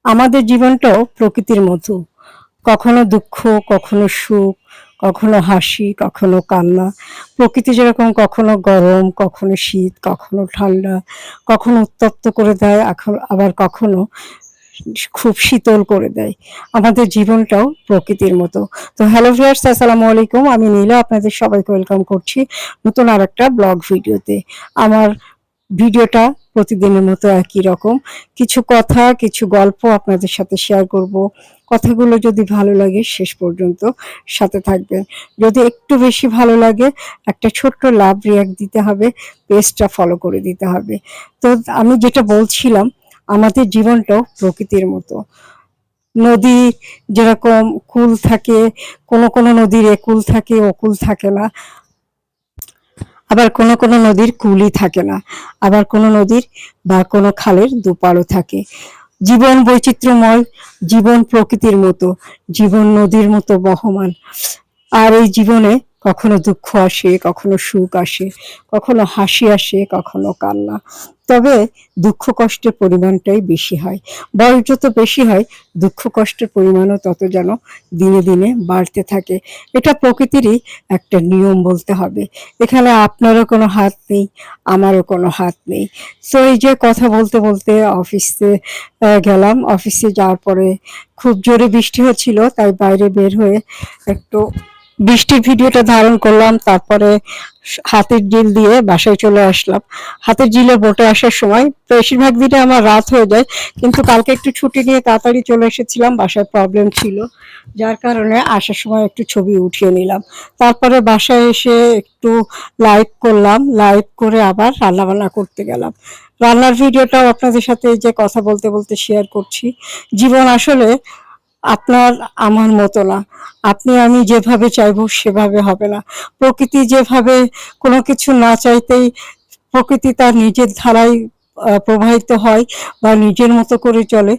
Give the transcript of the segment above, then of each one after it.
আমাদের জীবনটাও প্রকৃতির মতো। কখনো দুঃখ, কখনো সুখ, কখনো হাসি, কখনো কান্না। প্রকৃতি যেরকম কখনো গরম, কখনো শীত, কখনো ঠান্ডা, কখনো উত্তপ্ত করে দেয়, আবার কখনো খুব শীতল করে দেয়। আমাদের জীবনটাও প্রকৃতির মতো। তো হ্যালো ভিউয়ার্স, আসসালামু আলাইকুম। আমি নীলা আপনাদের সবাইকে ওয়েলকাম করছি নতুন আরেকটা ব্লগ ভিডিওতে। আমার ভিডিওটা প্রতিদিনের মতো একই রকম। কিছু কথা, কিছু গল্প আপনাদের সাথে শেয়ার করব। কথাগুলো যদি ভালো লাগে শেষ পর্যন্ত সাথে থাকবেন। যদি একটু বেশি ভালো লাগে একটা ছোট্ট লাভ রিয়াক্ট দিতে হবে, পেজটা ফলো করে দিতে হবে। তো আমি যেটা বলছিলাম, আমাদের জীবনটাও প্রকৃতির মতো। নদী যেরকম কূল থাকে, কোনো কোনো নদীর একুল থাকে, ওকুল থাকে না। আবার কোনো কোনো নদীর কূলই থাকে না। আবার কোনো নদীর বা কোনো খালের দুপাড়ও থাকে। জীবন বৈচিত্র্যময়, জীবন প্রকৃতির মতো, জীবন নদীর মতো বহমান। আর এই জীবনে কখনো দুঃখ আসে, কখনো সুখ আসে, কখনো হাসি আসে, কখনো কান্না। তবে দুঃখ কষ্টের পরিমাণটাই বেশি হয়। বয়স যত বেশি হয় দুঃখ কষ্টের পরিমাণও তত যেন দিনে দিনে বাড়তে থাকে। এটা প্রকৃতিরই একটা নিয়ম বলতে হবে। এখানে আপনারও কোনো হাত নেই, আমারও কোনো হাত নেই। তো এই যে কথা বলতে বলতে অফিসে গেলাম। অফিসে যাওয়ার পরে খুব জোরে বৃষ্টি হচ্ছিল, তাই বাইরে বের হয়ে একটু বৃষ্টির ভিডিওটা ধারণ করলাম। তারপরে হাতের জিল দিয়ে বাসায় চলে আসলাম। হাতের জিলে বোটে আসার সময় বেশিরভাগ দিনে আমার রাত হয়ে যায়, কিন্তু কালকে একটু ছুটি নিয়ে তাড়াতাড়ি চলে এসেছিলাম। বাসায় প্রবলেম ছিল, যার কারণে আসার সময় একটু ছবি উঠিয়ে নিলাম। তারপরে বাসায় এসে একটু লাইভ করলাম, লাইভ করে আবার রান্নাবান্না করতে গেলাম। রান্নার ভিডিওটাও আপনাদের সাথে যে কথা বলতে বলতে শেয়ার করছি। জীবন আসলে আপনার আমার মতো না। আপনি আমি যেভাবে চাইবো সেভাবে হবে না। প্রকৃতি যেভাবে কোনো কিছু না চাইতেই প্রকৃতি তার নিজের ধারায় প্রবাহিত হয় বা নিজের মতো করে চলে,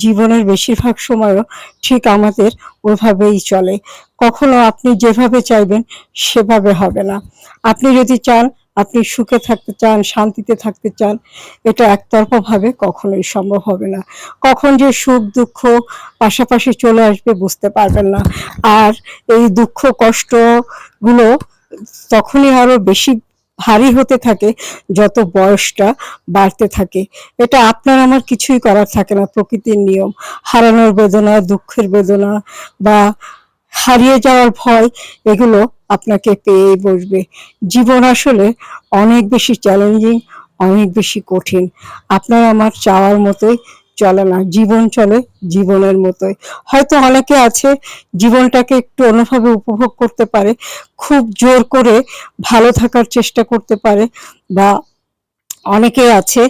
জীবনের বেশিরভাগ সময়ও ঠিক আমাদের ওইভাবেই চলে। কখনো আপনি যেভাবে চাইবেন সেভাবে হবে না। আপনি যদি চান, আপনি সুখে থাকতে চান, শান্তিতে থাকতে চান, এটা একতরফা ভাবে কখনোই সম্ভব হবে না। কখন যে সুখ দুঃখ পাশাপাশি চলে আসবে বুঝতে পারবেন না। আর এই দুঃখ কষ্ট গুলো তখনই আরো বেশি ভারী হতে থাকে যত বয়সটা বাড়তে থাকে। এটা আপনার আমার কিছুই করার থাকে না, প্রকৃতির নিয়ম। হারানোর বেদনা, দুঃখের বেদনা বা হারিয়ে যাওয়ার ভয়, এগুলো আপনাকে পেয়েই বসবে। জীবন আসলে অনেক বেশি চ্যালেঞ্জিং, অনেক বেশি কঠিন। আপনার আমার চাওয়ার মতোই চলে না, জীবন চলে জীবনের মতোই। হয়তো অনেকে আছে জীবনটাকে একটু অন্যভাবে উপভোগ করতে পারে, খুব জোর করে ভালো থাকার চেষ্টা করতে পারে, বা অনেকে আছে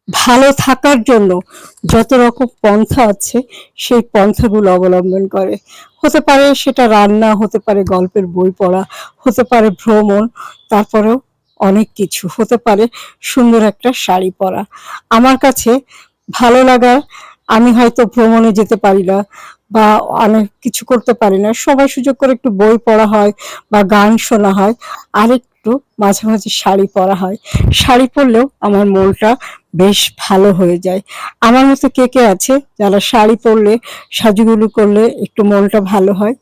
ভালো থাকার জন্য যত রকম পন্থা আছে সেই পন্থাগুলো অবলম্বন করে। হতে পারে সেটা রান্না, হতে পারে গল্পের বই পড়া, হতে পারে ভ্রমণ, তারপরেও অনেক কিছু হতে পারে সুন্দর একটা শাড়ি পরা। আমার কাছে ভালো লাগার, আমি হয়তো ভ্রমণে যেতে পারি না বা অনেক কিছু করতে পারি না, সবাই সুযোগ করে একটু বই পড়া হয় বা গান শোনা হয়, আর একটু মাঝে মাঝে শাড়ি পরা হয়। শাড়ি পরলেও আমার মনটা বেশ ভালো হয়ে যায়। আমার মতো কে কে আছে যারা শাড়ি পরলে, সাজুগুজু করলে একটু মনটা ভালো হয়?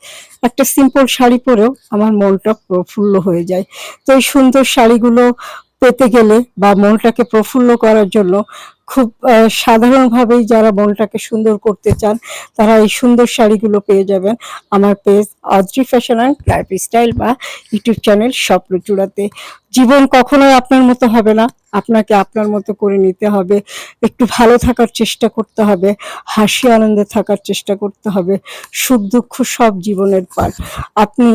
একটা সিম্পল শাড়ি পরেও আমার মনটা প্রফুল্ল হয়ে যায়। তো এই সুন্দর শাড়িগুলো পেতে গেলে বা মনটাকে প্রফুল্ল করার জন্য খুব সাধারণভাবেই যারা মনটাকে সুন্দর করতে চান, তারা এই সুন্দর শাড়িগুলো পেয়ে যাবেন আমার page Adri fashion and lifestyle বা ইউটিউব চ্যানেল স্বপ্নচূড়াতে। জীবন কখনোই আপনার মতো হবে না, আপনাকে আপনার মতো করে নিতে হবে। একটু ভালো থাকার চেষ্টা করতে হবে, হাসি আনন্দে থাকার চেষ্টা করতে হবে। সুখ দুঃখ সব জীবনের পার্ট। আপনি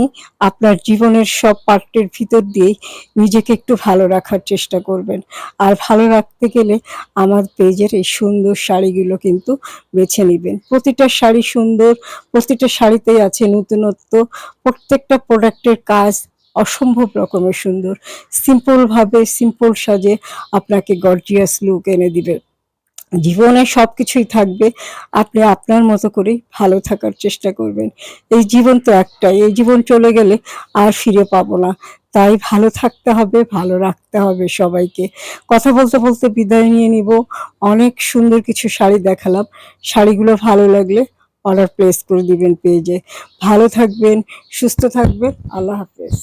আপনার জীবনের সব পার্টের ভিতর দিয়েই নিজেকে একটু ভালো রাখার চেষ্টা করবেন। আর ভালো রাখতে গেলে আমার পেজের এই সুন্দর শাড়িগুলো কিন্তু বেছে নিবেন। প্রতিটা শাড়ি সুন্দর, প্রতিটা শাড়িতেই আছে নতুনত্ব, প্রত্যেকটা প্রোডাক্টের কাজ অসম্ভব রকমের সুন্দর। সিম্পল ভাবে, সিম্পল সাজে আপনাকে গর্জিয়াস লুক এনে দিবে। জীবনে সবকিছুই থাকবে, আপনি আপনার মতো করে ভালো থাকার চেষ্টা করবেন। এই জীবন তো একটাই, এই জীবন চলে গেলে আর ফিরে পাবো না। তাই ভালো থাকতে হবে, ভালো রাখতে হবে সবাইকে। কথা বলতে বলতে বিদায় নিয়ে নিব। অনেক সুন্দর কিছু শাড়ি দেখালাম। শাড়িগুলো ভালো লাগলে অর্ডার প্লেস করে দিবেন পেজে। ভালো থাকবেন, সুস্থ থাকবেন। আল্লাহ হাফেজ।